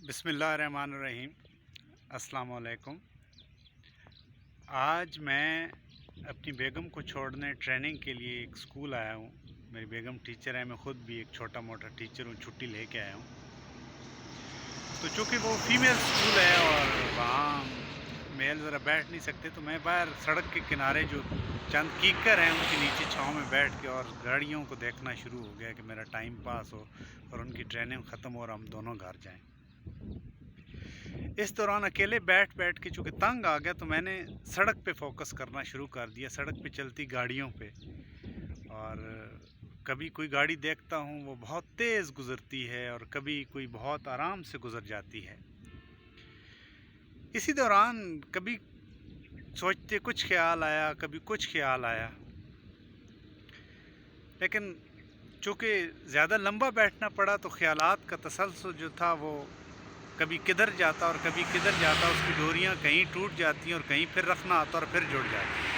बिस्मिल्लाहिर्रहमानिर्रहीम। अस्सलाम वालेकुम। आज मैं अपनी बेगम को छोड़ने ट्रेनिंग के लिए एक स्कूल आया हूँ। मेरी बेगम टीचर है, मैं ख़ुद भी एक छोटा मोटा टीचर हूँ, छुट्टी लेके आया हूँ। तो चूँकि वो फीमेल स्कूल है और वहाँ मेल ज़रा बैठ नहीं सकते, तो मैं बाहर सड़क के किनारे जो चंद कीकर हैं उनके नीचे छाँव में बैठ के और गाड़ियों को देखना शुरू हो गया कि मेरा टाइम पास हो और उनकी ट्रेनिंग ख़त्म हो और हम दोनों घर जाएँ। इस दौरान अकेले बैठ बैठ के चूँकि तंग आ गया, तो मैंने सड़क पे फोकस करना शुरू कर दिया, सड़क पे चलती गाड़ियों पे। और कभी कोई गाड़ी देखता हूँ वो बहुत तेज़ गुज़रती है और कभी कोई बहुत आराम से गुज़र जाती है। इसी दौरान कभी सोचते कुछ ख्याल आया, कभी कुछ ख्याल आया, लेकिन चूँकि ज़्यादा लंबा बैठना पड़ा तो ख्यालात का तसलसल जो था वो कभी किधर जाता और कभी किधर जाता, उसकी डोरियां कहीं टूट जाती हैं और कहीं फिर रखना आता और फिर जुड़ जाती हैं।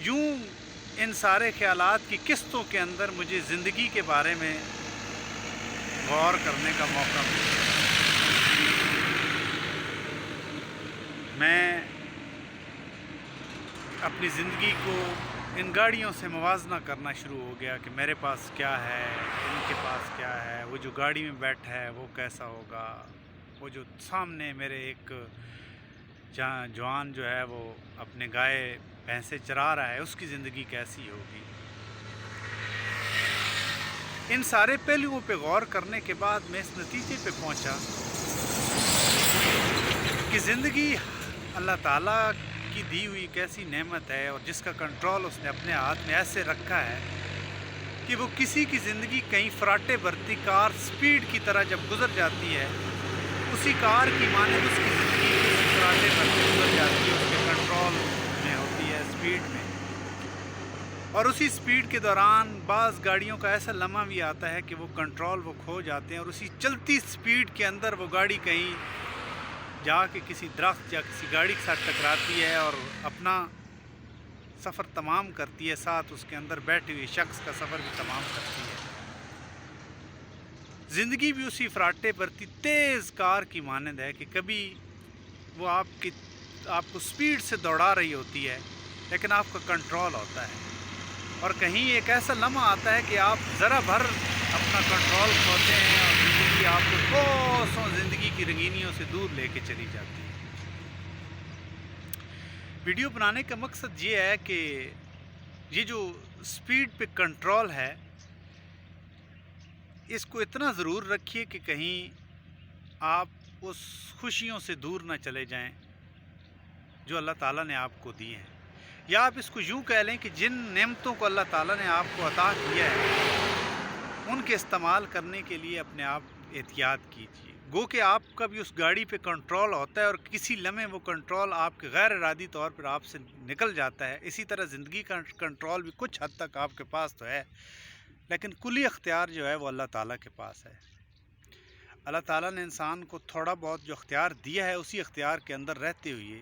यूं इन सारे ख्यालात की किस्तों के अंदर मुझे ज़िंदगी के बारे में गौर करने का मौका मिला। मैं अपनी ज़िंदगी को इन गाड़ियों से मुवाजना करना शुरू हो गया कि मेरे पास क्या है, इनके पास क्या है, वो जो गाड़ी में बैठा है वो कैसा होगा, वो जो सामने मेरे एक जवान जो है वो अपने गाय भैंसे चरा रहा है उसकी ज़िंदगी कैसी होगी। इन सारे पहलुओं पे गौर करने के बाद मैं इस नतीजे पे पहुंचा कि ज़िंदगी अल्लाह ताला की दी हुई एक ऐसी नेमत है और जिसका कंट्रोल उसने अपने हाथ में ऐसे रखा है कि वो किसी की ज़िंदगी कहीं फराटे भरती कार स्पीड की तरह जब गुजर जाती है, उसी कार की मानिंद उसकी ज़िंदगी उसी फराटे भरती गुजर जाती है, उसके कंट्रोल में होती है, स्पीड में। और उसी स्पीड के दौरान बाज़ गाड़ियों का ऐसा लम्हा भी आता है कि वो कंट्रोल वो खो जाते हैं और उसी चलती स्पीड के अंदर वो गाड़ी कहीं जाके किसी दरख्त या किसी गाड़ी के साथ टकराती है और अपना सफ़र तमाम करती है, साथ उसके अंदर बैठे हुए शख्स का सफ़र भी तमाम करती है। ज़िंदगी भी उसी फराटे भरती तेज़ कार की मानद है कि कभी वो आपको स्पीड से दौड़ा रही होती है लेकिन आपका कंट्रोल होता है, और कहीं एक ऐसा लम्हा आता है कि आप ज़रा भर अपना कंट्रोल खोते हैं और ज़िंदगी आपको कोसों ज़िंदगी की रंगीनियों से दूर लेके चली जाती है। वीडियो बनाने का मकसद ये है कि ये जो स्पीड पे कंट्रोल है इसको इतना ज़रूर रखिए कि कहीं आप उस खुशियों से दूर ना चले जाएं जो अल्लाह ताला ने आपको दी हैं, या आप इसको यूँ कह लें कि जिन नेमतों को अल्लाह ताला ने आपको अता किया है उनके इस्तेमाल करने के लिए अपने आप एहतियात कीजिए। गो कि आपका भी उस गाड़ी पे कंट्रोल होता है और किसी लम्हे वो कंट्रोल आपके गैर इरादी तौर पर आपसे निकल जाता है। इसी तरह ज़िंदगी का कंट्रोल भी कुछ हद तक आपके पास तो है, लेकिन कुली अख्तियार जो है वो अल्लाह ताला के पास है। अल्लाह ताला ने इंसान को थोड़ा बहुत जो अख्तियार दिया है उसी अख्तियार के अंदर रहते हुए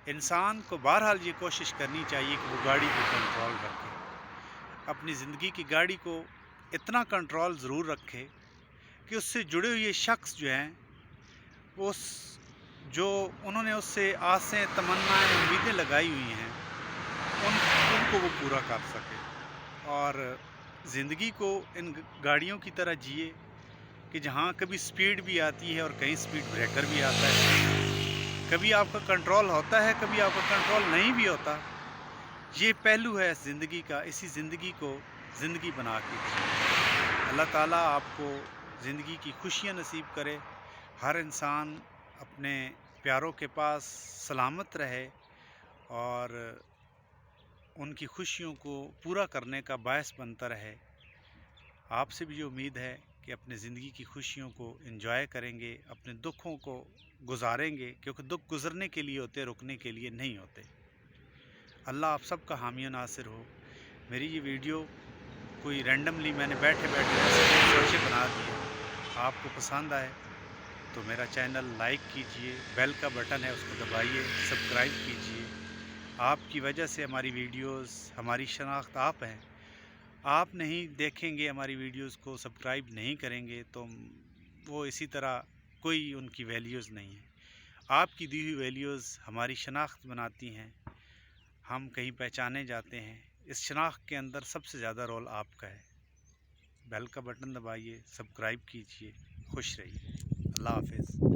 इंसान को बहरहाल ये कोशिश करनी चाहिए कि वो गाड़ी पे कंट्रोल रखे, अपनी ज़िंदगी की गाड़ी को इतना कंट्रोल ज़रूर रखे कि उससे जुड़े हुए शख्स जो हैं वो जो उन्होंने उससे आसें, तमन्नाएं, उम्मीदें लगाई हुई हैं उनको वो पूरा कर सके, और ज़िंदगी को इन गाड़ियों की तरह जिए कि जहाँ कभी स्पीड भी आती है और कहीं स्पीड ब्रेकर भी आता है, कभी आपका कंट्रोल होता है, कभी आपका कंट्रोल नहीं भी होता। ये पहलू है ज़िंदगी का, इसी ज़िंदगी को ज़िंदगी बना के जिए। अल्लाह ताला आपको ज़िंदगी की खुशियाँ नसीब करे, हर इंसान अपने प्यारों के पास सलामत रहे और उनकी खुशियों को पूरा करने का बायस बनता रहे। आपसे भी ये उम्मीद है कि अपने ज़िंदगी की खुशियों को एंजॉय करेंगे, अपने दुखों को गुजारेंगे, क्योंकि दुख गुजरने के लिए होते, रुकने के लिए नहीं होते। अल्लाह आप सबका हामी नासिर हो। मेरी ये वीडियो कोई रैंडमली मैंने बैठे बैठे सोचे बना दिए, आपको पसंद आए तो मेरा चैनल लाइक कीजिए, बेल का बटन है उसको दबाइए, सब्सक्राइब कीजिए। आपकी वजह से हमारी वीडियोस, हमारी शनाख्त आप हैं, آپ نہیں دیکھیں گے ہماری ویڈیوز کو، سبسکرائب نہیں کریں گے تو وہ اسی طرح کوئی ان کی ویلیوز نہیں ہے۔ آپ کی دی ہوئی ویلیوز ہماری شناخت بناتی ہیں، ہم کہیں پہچانے جاتے ہیں۔ اس شناخت کے اندر سب سے زیادہ رول آپ کا ہے۔ بیل کا بٹن دبائیے، سبسکرائب کیجئے، خوش رہیے۔ اللہ حافظ۔